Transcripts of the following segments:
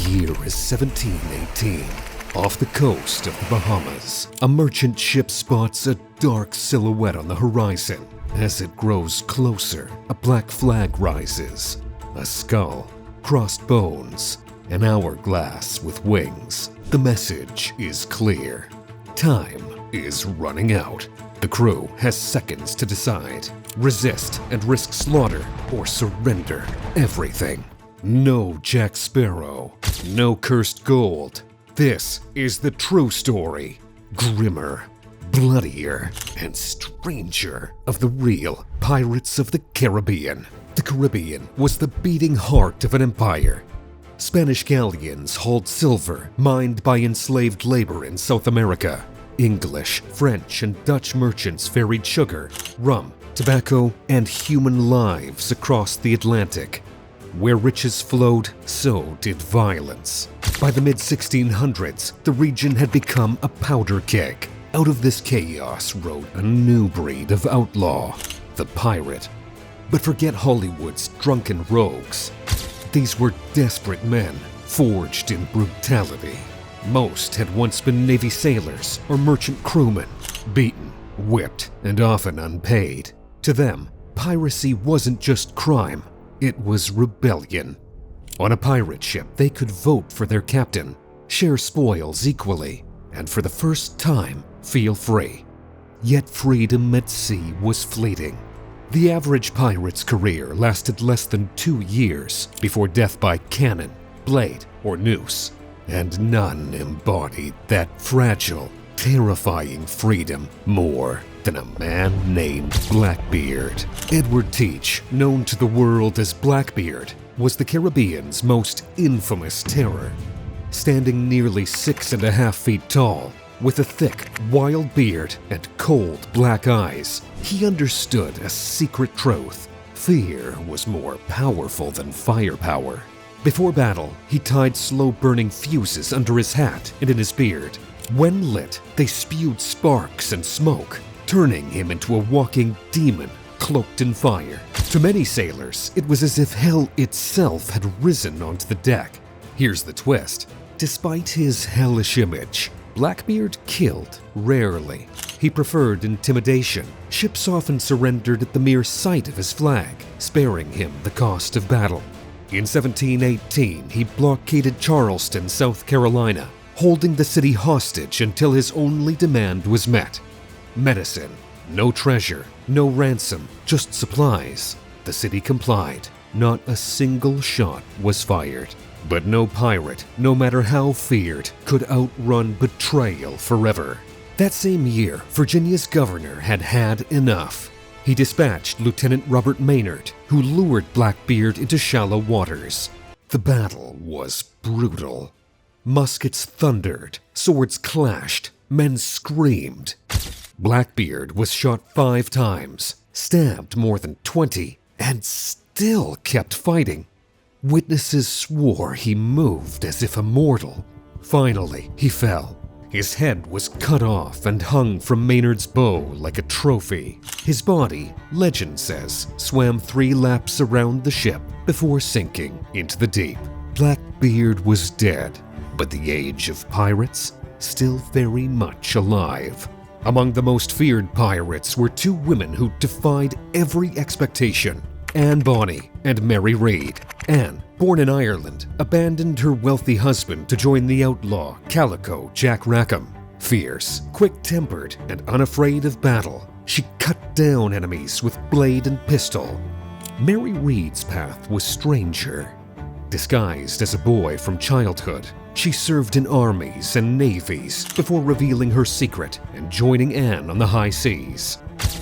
year is 1718. Off the coast of the Bahamas, a merchant ship spots a dark silhouette on the horizon. As it grows closer, a black flag rises. A skull, crossed bones, an hourglass with wings. The message is clear. Time is running out. The crew has seconds to decide. Resist and risk slaughter, or surrender everything. No Jack Sparrow, no cursed gold. This is the true story. Grimmer, bloodier, and stranger of the real Pirates of the Caribbean. The Caribbean was the beating heart of an empire. Spanish galleons hauled silver mined by enslaved labor in South America. English, French, and Dutch merchants ferried sugar, rum, tobacco, and human lives across the Atlantic. Where riches flowed, so did violence. By the mid-1600s, the region had become a powder keg. Out of this chaos rode a new breed of outlaw, the pirate. But forget Hollywood's drunken rogues. These were desperate men, forged in brutality. Most had once been Navy sailors or merchant crewmen, beaten, whipped, and often unpaid. To them, piracy wasn't just crime, it was rebellion. On a pirate ship, they could vote for their captain, share spoils equally, and for the first time, feel free. Yet freedom at sea was fleeting. The average pirate's career lasted less than 2 years before death by cannon, blade, or noose. And none embodied that fragile, terrifying freedom more than a man named Blackbeard. Edward Teach, known to the world as Blackbeard, was the Caribbean's most infamous terror. Standing nearly 6.5 feet tall, with a thick, wild beard and cold black eyes, he understood a secret truth. Fear was more powerful than firepower. Before battle, he tied slow-burning fuses under his hat and in his beard. When lit, they spewed sparks and smoke, turning him into a walking demon cloaked in fire. To many sailors, it was as if hell itself had risen onto the deck. Here's the twist. Despite his hellish image, Blackbeard killed rarely. He preferred intimidation. Ships often surrendered at the mere sight of his flag, sparing him the cost of battle. In 1718, he blockaded Charleston, South Carolina, holding the city hostage until his only demand was met. Medicine. No treasure, no ransom, just supplies. The city complied. Not a single shot was fired. But no pirate, no matter how feared, could outrun betrayal forever. That same year, Virginia's governor had had enough. He dispatched Lieutenant Robert Maynard, who lured Blackbeard into shallow waters. The battle was brutal. Muskets thundered, swords clashed, men screamed. Blackbeard was shot 5 times, stabbed more than 20, and still kept fighting. Witnesses swore he moved as if immortal. Finally, he fell. His head was cut off and hung from Maynard's bow like a trophy. His body, legend says, swam 3 laps around the ship before sinking into the deep. Blackbeard was dead, but the age of pirates still very much alive. Among the most feared pirates were 2 women who defied every expectation: Anne Bonny and Mary Read. Anne, born in Ireland, abandoned her wealthy husband to join the outlaw Calico Jack. Fierce, quick-tempered, and unafraid of battle, she cut down enemies with blade and pistol. Mary Read's path was stranger. Disguised as a boy from childhood, she served in armies and navies before revealing her secret and joining Anne on the high seas.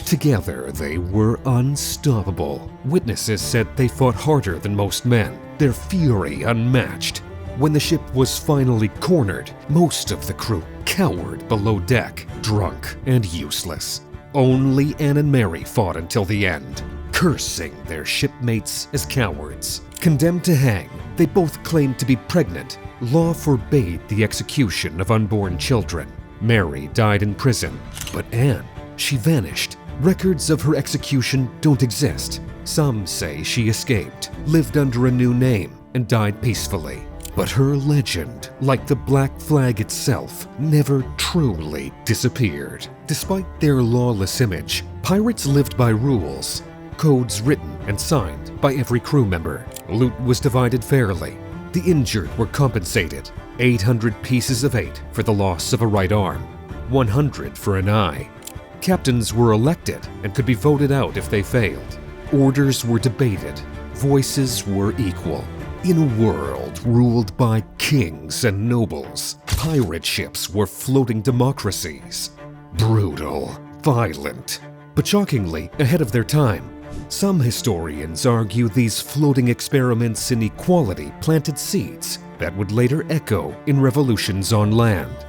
Together, they were unstoppable. Witnesses said they fought harder than most men, their fury unmatched. When the ship was finally cornered, most of the crew cowered below deck, drunk and useless. Only Anne and Mary fought until the end, cursing their shipmates as cowards. Condemned to hang, they both claimed to be pregnant. Law forbade the execution of unborn children. Mary died in prison, but Anne, she vanished. Records of her execution don't exist. Some say she escaped, lived under a new name, and died peacefully. But her legend, like the Black Flag itself, never truly disappeared. Despite their lawless image, pirates lived by rules, codes written and signed by every crew member. Loot was divided fairly. The injured were compensated. 800 pieces of 8 for the loss of a right arm, 100 for an eye. Captains were elected and could be voted out if they failed. Orders were debated. Voices were equal. In a world ruled by kings and nobles, pirate ships were floating democracies. Brutal, violent, but shockingly ahead of their time. Some historians argue these floating experiments in equality planted seeds that would later echo in revolutions on land.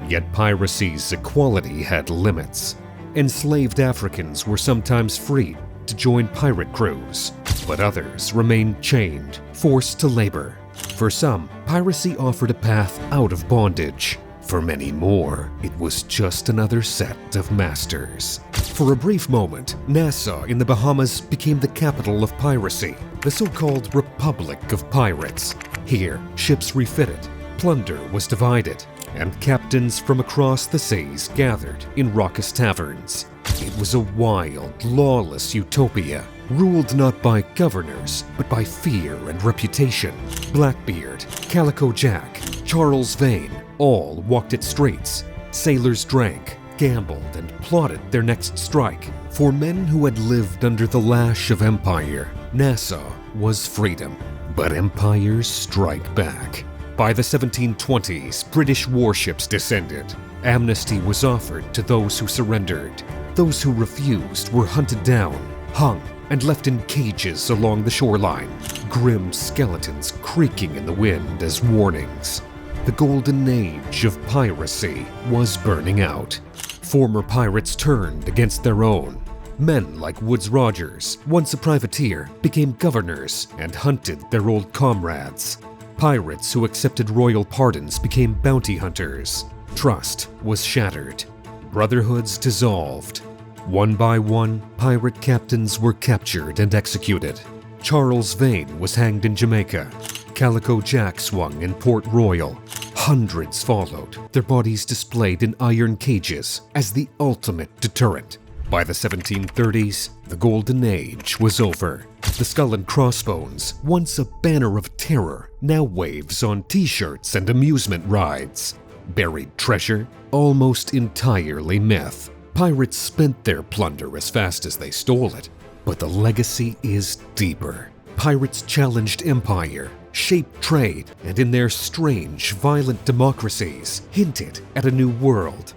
Yet piracy's equality had limits. Enslaved Africans were sometimes freed to join pirate crews, but others remained chained, forced to labor. For some, piracy offered a path out of bondage. For many more, it was just another set of masters. For a brief moment, Nassau in the Bahamas became the capital of piracy, the so-called Republic of Pirates. Here, ships refitted, plunder was divided, and captains from across the seas gathered in raucous taverns. It was a wild, lawless utopia, ruled not by governors, but by fear and reputation. Blackbeard, Calico Jack, Charles Vane all walked its streets. Sailors drank, gambled, and plotted their next strike. For men who had lived under the lash of empire, Nassau was freedom. But empires strike back. By the 1720s, British warships descended. Amnesty was offered to those who surrendered. Those who refused were hunted down, hung, and left in cages along the shoreline, grim skeletons creaking in the wind as warnings. The Golden Age of Piracy was burning out. Former pirates turned against their own. Men like Woodes Rogers, once a privateer, became governors and hunted their old comrades. Pirates who accepted royal pardons became bounty hunters. Trust was shattered. Brotherhoods dissolved. One by one, pirate captains were captured and executed. Charles Vane was hanged in Jamaica. Calico Jack swung in Port Royal. Hundreds followed, their bodies displayed in iron cages as the ultimate deterrent. By the 1730s, the Golden Age was over. The skull and crossbones, once a banner of terror, now waves on t-shirts and amusement rides. Buried treasure, almost entirely myth. Pirates spent their plunder as fast as they stole it, but the legacy is deeper. Pirates challenged empire, shaped trade, and in their strange, violent democracies, hinted at a new world.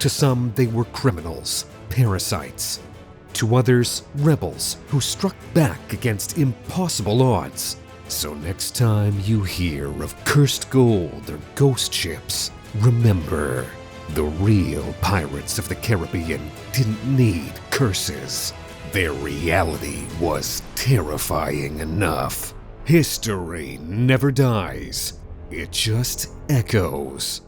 To some, they were criminals, parasites. To others, rebels who struck back against impossible odds. So next time you hear of cursed gold or ghost ships, remember, the real pirates of the Caribbean didn't need curses. Their reality was terrifying enough. History never dies. It just echoes.